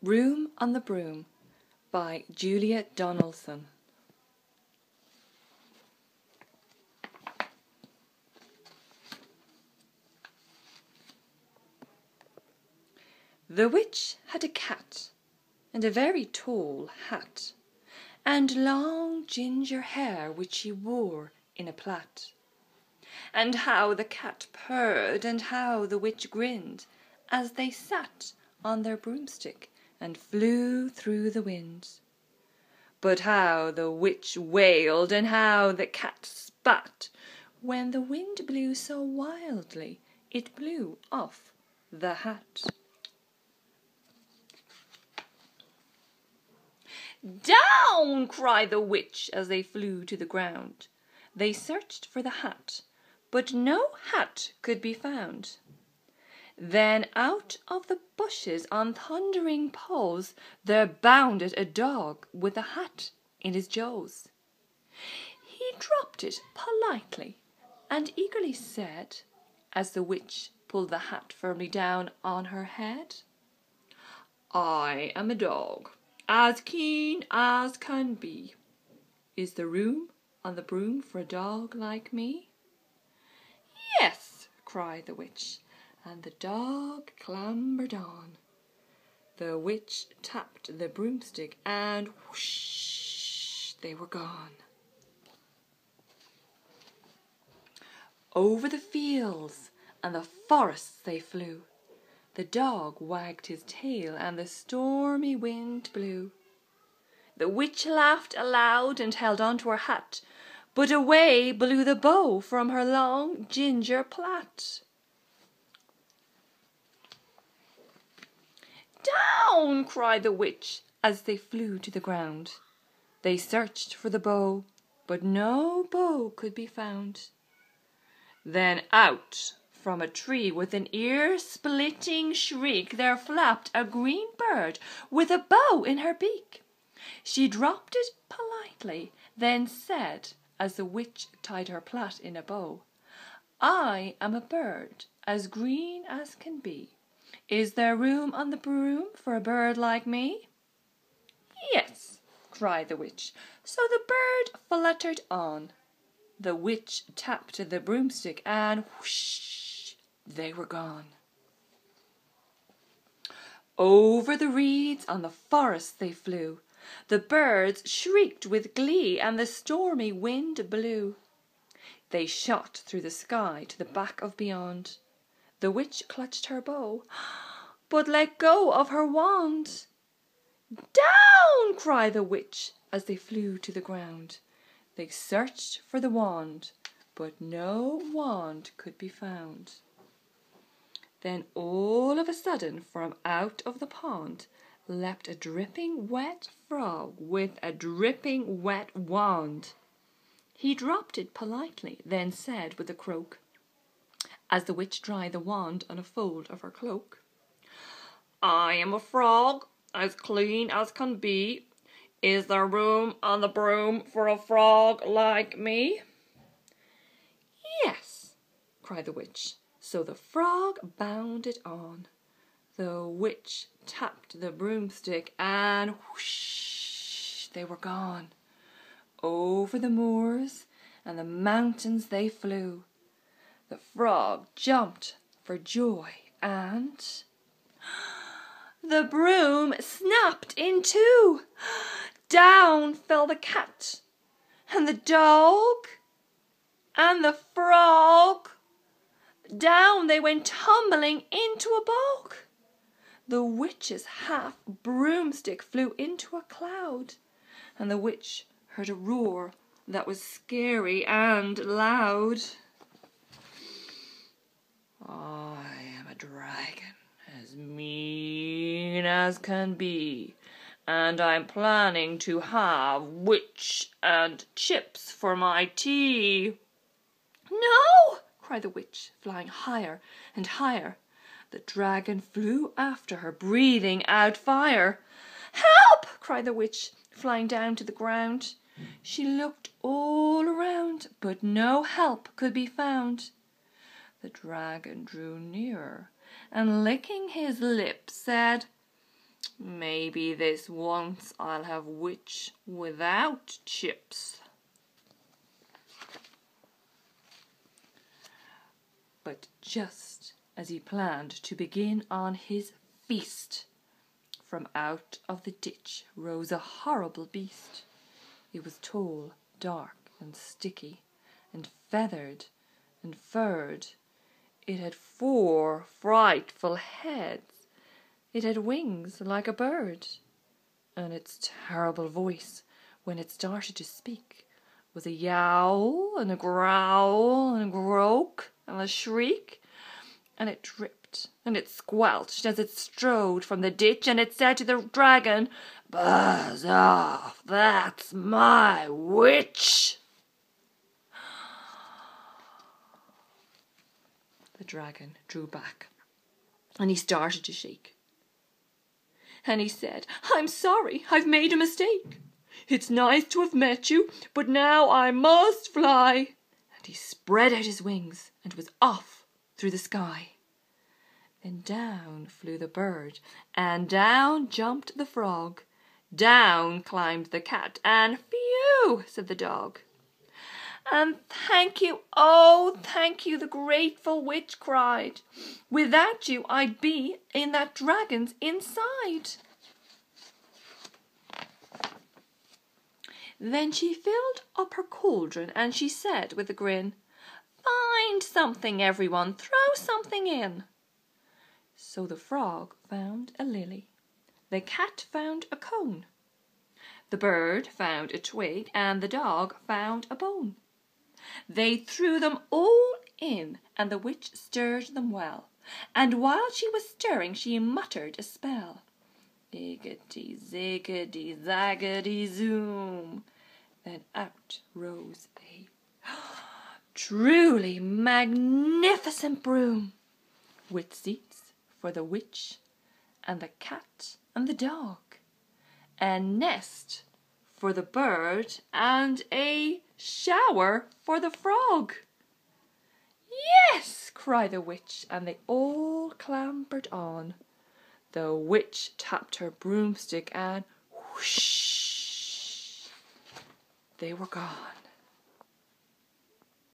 Room on the Broom by Julia Donaldson. The witch had a cat, and a very tall hat, and long ginger hair which she wore in a plait. And how the cat purred, and how the witch grinned, as they sat on their broomstick and flew through the wind. But how the witch wailed, and how the cat spat, when the wind blew so wildly it blew off the hat. "Down!" cried the witch as they flew to the ground. They searched for the hat, but no hat could be found. Then out of the bushes on thundering paws there bounded a dog with a hat in his jaws. He dropped it politely and eagerly said, as the witch pulled the hat firmly down on her head, "I am a dog, as keen as can be. Is there room on the broom for a dog like me?" "Yes," cried the witch, and the dog clambered on. The witch tapped the broomstick, and whoosh, they were gone. Over the fields and the forests they flew. The dog wagged his tail, and the stormy wind blew. The witch laughed aloud and held on to her hat, but away blew the bow from her long ginger plait. "Down!" cried the witch as they flew to the ground. They searched for the bow, but no bow could be found. Then out from a tree with an ear-splitting shriek there flapped a green bird with a bow in her beak. She dropped it politely, then said, as the witch tied her plait in a bow, "I am a bird as green as can be. Is there room on the broom for a bird like me?" "Yes," cried the witch. So the bird fluttered on. The witch tapped the broomstick, and whoosh, they were gone. Over the reeds on the forest they flew. The birds shrieked with glee, and the stormy wind blew. They shot through the sky to the back of beyond. The witch clutched her bow, but let go of her wand. "Down!" cried the witch as they flew to the ground. They searched for the wand, but no wand could be found. Then all of a sudden from out of the pond leapt a dripping wet frog with a dripping wet wand. He dropped it politely, then said with a croak, as the witch dried the wand on a fold of her cloak, "I am a frog as clean as can be. Is there room on the broom for a frog like me?" "Yes," cried the witch. So the frog bounded on. The witch tapped the broomstick, and whoosh, they were gone. Over the moors and the mountains they flew. The frog jumped for joy, and the broom snapped in two. Down fell the cat, and the dog, and the frog. Down they went tumbling into a bog. The witch's half broomstick flew into a cloud, and the witch heard a roar that was scary and loud. "I am a dragon as mean as can be, and I'm planning to have witch and chips for my tea." "No!" cried the witch, flying higher and higher. The dragon flew after her, breathing out fire. "Help!" cried the witch, flying down to the ground. She looked all around, but no help could be found. The dragon drew nearer, and licking his lips said, Maybe this once I'll have witch without chips. But just as he planned to begin on his feast, from out of the ditch rose a horrible beast. It was tall, dark, and sticky, and feathered, and furred. It had 4 frightful heads. It had wings like a bird, and its terrible voice, when it started to speak, was a yowl and a growl and a croak and a shriek, and it dripped and it squelched as it strode from the ditch, and it said to the dragon, "Buzz off, that's my witch." The dragon drew back, and he started to shake. And he said, "I'm sorry, I've made a mistake. It's nice to have met you, but now I must fly." And he spread out his wings and was off through the sky. Then down flew the bird, and down jumped the frog. Down climbed the cat, and "Phew!" said the dog. "And thank you, oh, thank you," the grateful witch cried. "Without you I'd be in that dragon's inside." Then she filled up her cauldron, and she said with a grin, "Find something, everyone, throw something in." So the frog found a lily, the cat found a cone, the bird found a twig, and the dog found a bone. They threw them all in, and the witch stirred them well, and while she was stirring she muttered a spell. Iggity, ziggity, zaggity, zoom. Then out rose a truly magnificent broom, with seats for the witch and the cat and the dog, a nest for the bird, and a shower for the frog. "Yes!" cried the witch, and they all clambered on. The witch tapped her broomstick, and whoosh, they were gone.